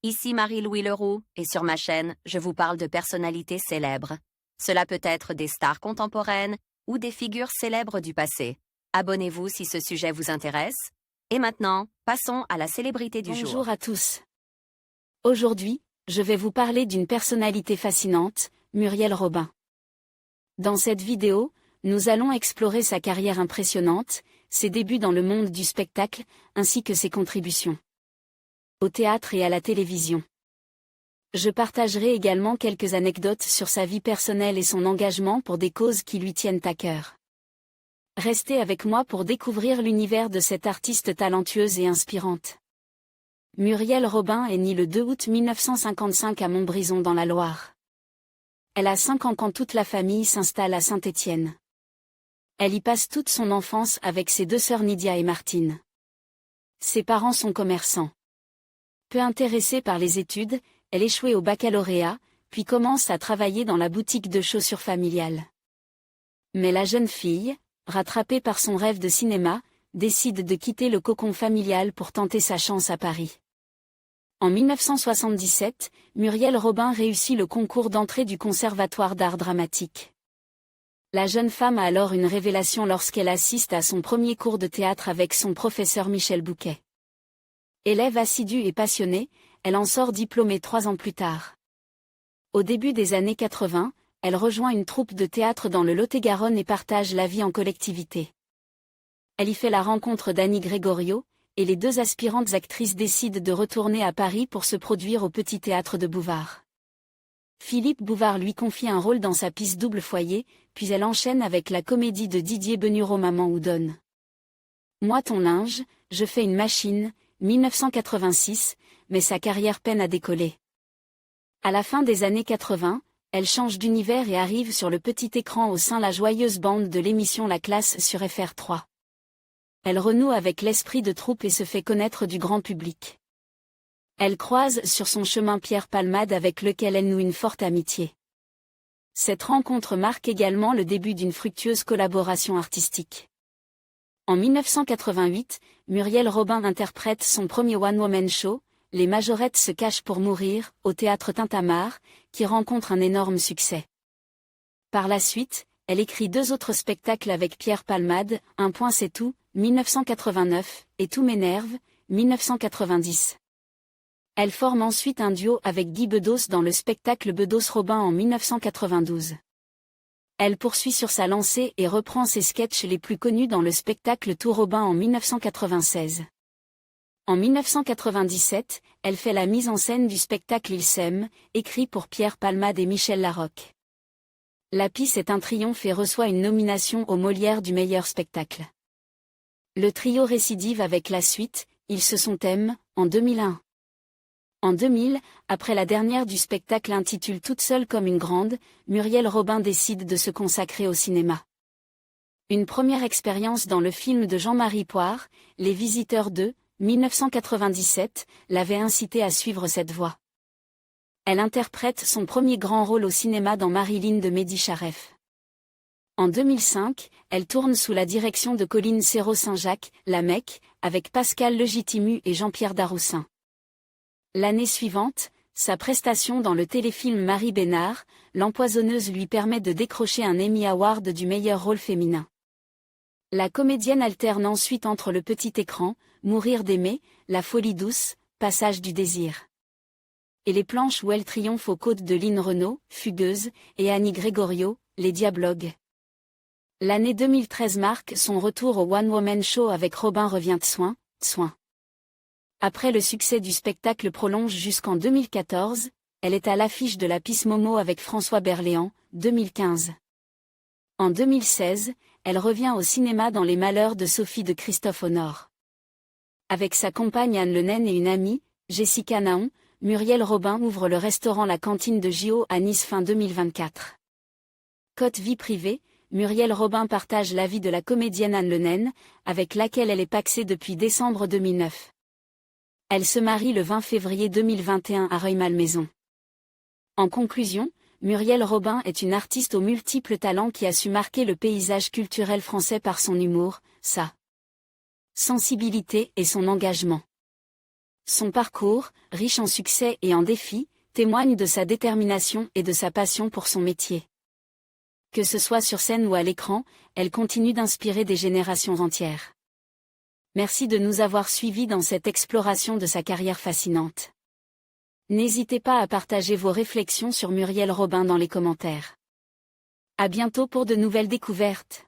Ici Marie-Louis Leroux, et sur ma chaîne, je vous parle de personnalités célèbres. Cela peut être des stars contemporaines ou des figures célèbres du passé. Abonnez-vous si ce sujet vous intéresse. Et maintenant, passons à la célébrité du jour. Bonjour à tous. Aujourd'hui, je vais vous parler d'une personnalité fascinante, Muriel Robin. Dans cette vidéo, nous allons explorer sa carrière impressionnante, ses débuts dans le monde du spectacle, ainsi que ses contributions au théâtre et à la télévision. Je partagerai également quelques anecdotes sur sa vie personnelle et son engagement pour des causes qui lui tiennent à cœur. Restez avec moi pour découvrir l'univers de cette artiste talentueuse et inspirante. Muriel Robin est née le 2 août 1955 à Montbrison dans la Loire. Elle a 5 ans quand toute la famille s'installe à Saint-Étienne. Elle y passe toute son enfance avec ses 2 sœurs Nydia et Martine. Ses parents sont commerçants. Peu intéressée par les études, elle échoue au baccalauréat, puis commence à travailler dans la boutique de chaussures familiale. Mais la jeune fille, rattrapée par son rêve de cinéma, décide de quitter le cocon familial pour tenter sa chance à Paris. En 1977, Muriel Robin réussit le concours d'entrée du Conservatoire d'art dramatique. La jeune femme a alors une révélation lorsqu'elle assiste à son premier cours de théâtre avec son professeur Michel Bouquet. Élève assidue et passionnée, elle en sort diplômée 3 ans plus tard. Au début des années 80, elle rejoint une troupe de théâtre dans le Lot-et-Garonne et partage la vie en collectivité. Elle y fait la rencontre d'Annie Gregorio, et les 2 aspirantes actrices décident de retourner à Paris pour se produire au Petit Théâtre de Bouvard. Philippe Bouvard lui confie un rôle dans sa pièce Double Foyer, puis elle enchaîne avec la comédie de Didier Benureau Maman Oudonne. Moi ton linge, je fais une machine, 1986, mais sa carrière peine à décoller. À la fin des années 80, elle change d'univers et arrive sur le petit écran au sein la joyeuse bande de l'émission La Classe sur FR3. Elle renoue avec l'esprit de troupe et se fait connaître du grand public. Elle croise sur son chemin Pierre Palmade avec lequel elle noue une forte amitié. Cette rencontre marque également le début d'une fructueuse collaboration artistique. En 1988, Muriel Robin interprète son premier one-woman show, Les Majorettes se cachent pour mourir, au théâtre Tintamarre, qui rencontre un énorme succès. Par la suite, elle écrit 2 autres spectacles avec Pierre Palmade, Un point c'est tout, 1989, et Tout m'énerve, 1990. Elle forme ensuite un duo avec Guy Bedos dans le spectacle Bedos-Robin en 1992. Elle poursuit sur sa lancée et reprend ses sketchs les plus connus dans le spectacle Tout Robin en 1996. En 1997, elle fait la mise en scène du spectacle Ils s'aiment, écrit pour Pierre Palmade et Michel Larocque. La pièce est un triomphe et reçoit une nomination aux Molières du meilleur spectacle. Le trio récidive avec la suite, Ils se sont aiment, en 2001. En 2000, après la dernière du spectacle intitulé Toute seule comme une grande, Muriel Robin décide de se consacrer au cinéma. Une première expérience dans le film de Jean-Marie Poire, Les Visiteurs 2, 1997, l'avait incitée à suivre cette voie. Elle interprète son premier grand rôle au cinéma dans Marilyn de Mehdi Charef. En 2005, elle tourne sous la direction de Colline Serrault-Saint-Jacques, La Mecque, avec Pascal Legitimu et Jean-Pierre Daroussin. L'année suivante, sa prestation dans le téléfilm Marie Bénard, L'Empoisonneuse lui permet de décrocher un Emmy Award du meilleur rôle féminin. La comédienne alterne ensuite entre le petit écran, Mourir d'aimer, La folie douce, Passage du désir. Et les planches où elle triomphe aux côtes de Lynn Renaud, Fugueuse, et Annie Gregorio, Les Diablogues. L'année 2013 marque son retour au One Woman Show avec Robin revient de soin. Après le succès du spectacle prolonge jusqu'en 2014, elle est à l'affiche de la pièce Momo avec François Berléand, 2015. En 2016, elle revient au cinéma dans Les Malheurs de Sophie de Christophe Honor. Avec sa compagne Anne Le Naine et une amie, Jessica Naon, Muriel Robin ouvre le restaurant La Cantine de Gio à Nice fin 2024. Côté vie privée, Muriel Robin partage la vie de la comédienne Anne Le Naine, avec laquelle elle est pacsée depuis décembre 2009. Elle se marie le 20 février 2021 à Rueil-Malmaison. En conclusion, Muriel Robin est une artiste aux multiples talents qui a su marquer le paysage culturel français par son humour, sa sensibilité et son engagement. Son parcours, riche en succès et en défis, témoigne de sa détermination et de sa passion pour son métier. Que ce soit sur scène ou à l'écran, elle continue d'inspirer des générations entières. Merci de nous avoir suivis dans cette exploration de sa carrière fascinante. N'hésitez pas à partager vos réflexions sur Muriel Robin dans les commentaires. À bientôt pour de nouvelles découvertes.